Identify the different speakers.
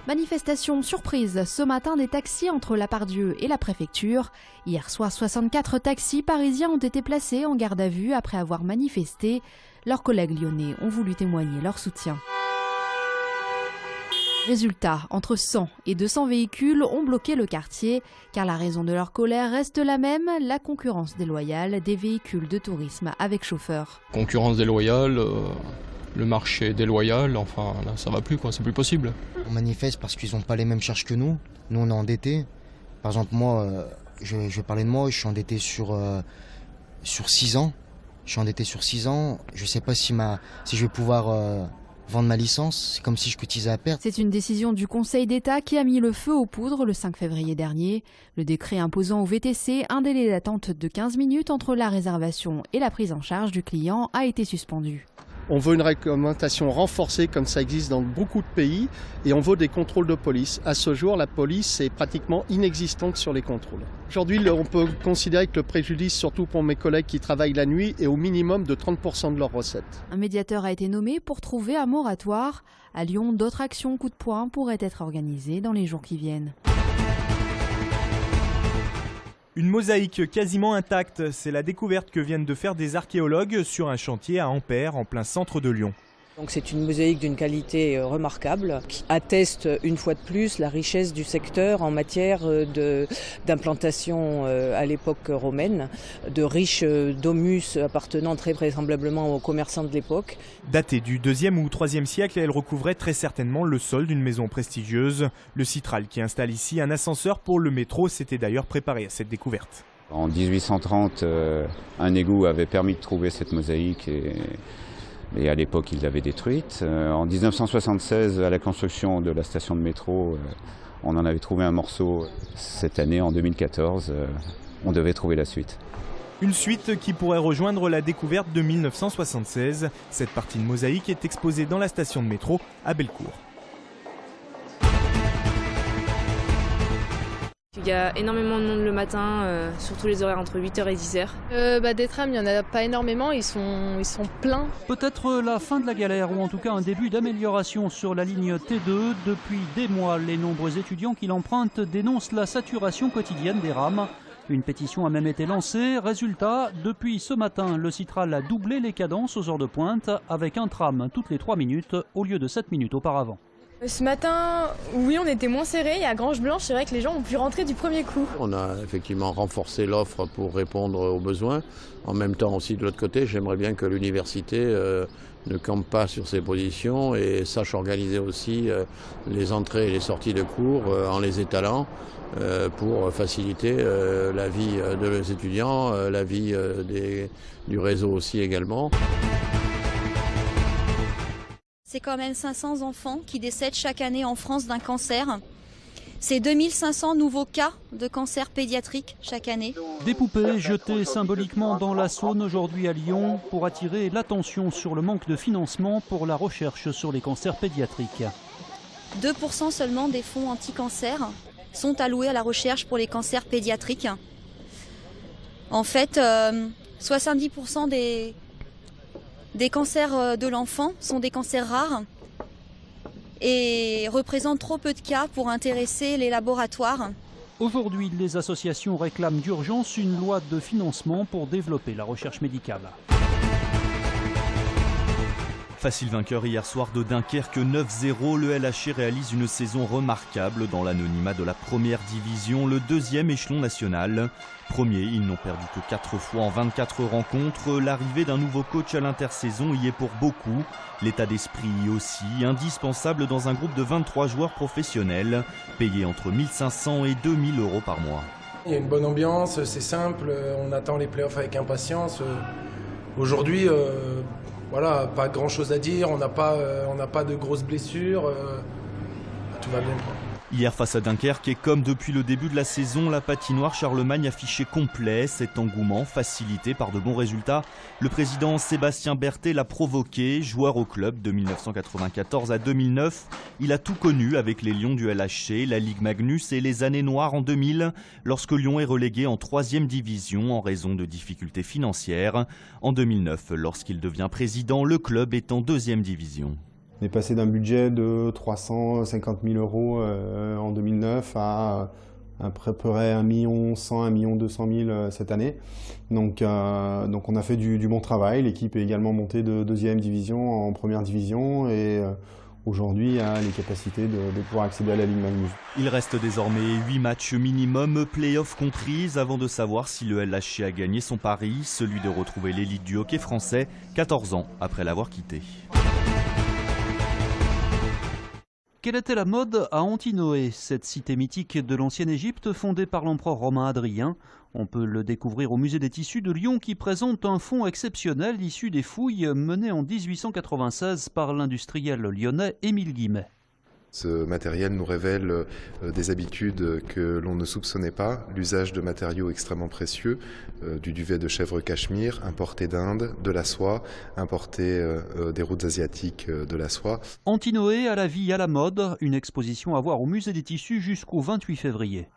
Speaker 1: Manifestation surprise ce matin des taxis entre la Pardieu et la préfecture. Hier soir, 64 taxis parisiens ont été placés en garde à vue après avoir manifesté. Leurs collègues lyonnais ont voulu témoigner leur soutien. Résultat, entre 100 et 200 véhicules ont bloqué le quartier, car la raison de leur colère reste la même, la concurrence déloyale des véhicules de tourisme avec chauffeur.
Speaker 2: Concurrence déloyale, le marché déloyal, enfin là ça va plus quoi, c'est plus possible.
Speaker 3: On manifeste parce qu'ils n'ont pas les mêmes charges que nous on est endettés. Par exemple moi, je vais parler de moi, je suis endetté sur 6 ans. Je suis endetté sur 6 ans, je ne sais pas si je vais pouvoir vendre ma licence, c'est comme si je cotisais à perte.
Speaker 1: C'est une décision du Conseil d'État qui a mis le feu aux poudres le 5 février dernier. Le décret imposant au VTC un délai d'attente de 15 minutes entre la réservation et la prise en charge du client a été suspendu.
Speaker 4: On veut une réglementation renforcée comme ça existe dans beaucoup de pays et on veut des contrôles de police. À ce jour, la police est pratiquement inexistante sur les contrôles. Aujourd'hui, on peut considérer que le préjudice, surtout pour mes collègues qui travaillent la nuit, est au minimum de 30% de leurs recettes.
Speaker 1: Un médiateur a été nommé pour trouver un moratoire. À Lyon, d'autres actions coup de poing pourraient être organisées dans les jours qui viennent.
Speaker 5: Une mosaïque quasiment intacte, c'est la découverte que viennent de faire des archéologues sur un chantier à Ampère, en plein centre de Lyon.
Speaker 6: Donc c'est une mosaïque d'une qualité remarquable qui atteste une fois de plus la richesse du secteur en matière d'implantation à l'époque romaine, de riches domus appartenant très vraisemblablement aux commerçants de l'époque.
Speaker 5: Datée du 2e ou 3e siècle, elle recouvrait très certainement le sol d'une maison prestigieuse. Le Citral qui installe ici un ascenseur pour le métro s'était d'ailleurs préparé à cette découverte.
Speaker 7: En 1830, un égout avait permis de trouver cette mosaïque et à l'époque, ils l'avaient détruite. En 1976, à la construction de la station de métro, on en avait trouvé un morceau. Cette année, en 2014, on devait trouver la suite.
Speaker 5: Une suite qui pourrait rejoindre la découverte de 1976. Cette partie de mosaïque est exposée dans la station de métro à Bellecour.
Speaker 8: Il y a énormément de monde le matin, surtout les horaires entre 8h et 10h.
Speaker 9: Des trams, il n'y en a pas énormément, ils sont pleins.
Speaker 10: Peut-être la fin de la galère ou en tout cas un début d'amélioration sur la ligne T2. Depuis des mois, les nombreux étudiants qui l'empruntent dénoncent la saturation quotidienne des rames. Une pétition a même été lancée. Résultat, depuis ce matin, le Citral a doublé les cadences aux heures de pointe avec un tram toutes les 3 minutes au lieu de 7 minutes auparavant.
Speaker 9: Ce matin, oui, on était moins serrés et à Grange-Blanche, c'est vrai que les gens ont pu rentrer du premier coup.
Speaker 11: On a effectivement renforcé l'offre pour répondre aux besoins. En même temps aussi, de l'autre côté, j'aimerais bien que l'université ne campe pas sur ses positions et sache organiser aussi les entrées et les sorties de cours en les étalant pour faciliter la vie de nos étudiants, la vie du réseau aussi également.
Speaker 12: C'est quand même 500 enfants qui décèdent chaque année en France d'un cancer. C'est 2500 nouveaux cas de cancer pédiatrique chaque année.
Speaker 10: Des poupées jetées symboliquement dans la Saône aujourd'hui à Lyon pour attirer l'attention sur le manque de financement pour la recherche sur les cancers pédiatriques.
Speaker 12: 2% seulement des fonds anti-cancer sont alloués à la recherche pour les cancers pédiatriques. En fait, 70% des cancers de l'enfant sont des cancers rares et représentent trop peu de cas pour intéresser les laboratoires.
Speaker 10: Aujourd'hui, les associations réclament d'urgence une loi de financement pour développer la recherche médicale.
Speaker 13: Facile vainqueur hier soir de Dunkerque 9-0, le LHC réalise une saison remarquable dans l'anonymat de la première division, le 2e échelon national. Premier, ils n'ont perdu que 4 fois en 24 rencontres. L'arrivée d'un nouveau coach à l'intersaison y est pour beaucoup. L'état d'esprit aussi, indispensable dans un groupe de 23 joueurs professionnels, payés entre 1500 et 2000 euros par mois.
Speaker 14: Il y a une bonne ambiance, c'est simple, on attend les playoffs avec impatience. Aujourd'hui, voilà, pas grand chose à dire, on n'a pas de grosses blessures, tout va bien.
Speaker 13: Hier face à Dunkerque et comme depuis le début de la saison, la patinoire Charlemagne affichait complet. Cet engouement facilité par de bons résultats. Le président Sébastien Berthet l'a provoqué, joueur au club de 1994 à 2009. Il a tout connu avec les Lions du LHC, la Ligue Magnus et les années noires en 2000, lorsque Lyon est relégué en 3e division en raison de difficultés financières. En 2009, lorsqu'il devient président, le club est en 2e division.
Speaker 15: On est passé d'un budget de 350 000 euros en 2009 à peu près 1 100 000, 1 200 000 cette année. Donc on a fait du bon travail. L'équipe est également montée de 2e division en 1re division et aujourd'hui a les capacités de pouvoir accéder à la Ligue Magnus.
Speaker 13: Il reste désormais 8 matchs minimum, play-off comprises, avant de savoir si le LHC a gagné son pari, celui de retrouver l'élite du hockey français, 14 ans après l'avoir quitté.
Speaker 10: Quelle était la mode à Antinoé, cette cité mythique de l'ancienne Égypte fondée par l'empereur romain Adrien? On peut le découvrir au musée des tissus de Lyon qui présente un fonds exceptionnel issu des fouilles menées en 1896 par l'industriel lyonnais Émile Guimet.
Speaker 16: Ce matériel nous révèle des habitudes que l'on ne soupçonnait pas, l'usage de matériaux extrêmement précieux, du duvet de chèvre cachemire, importé d'Inde, de la soie, importé des routes asiatiques de la soie.
Speaker 10: Antinoé à la vie à la mode, une exposition à voir au musée des tissus jusqu'au 28 février.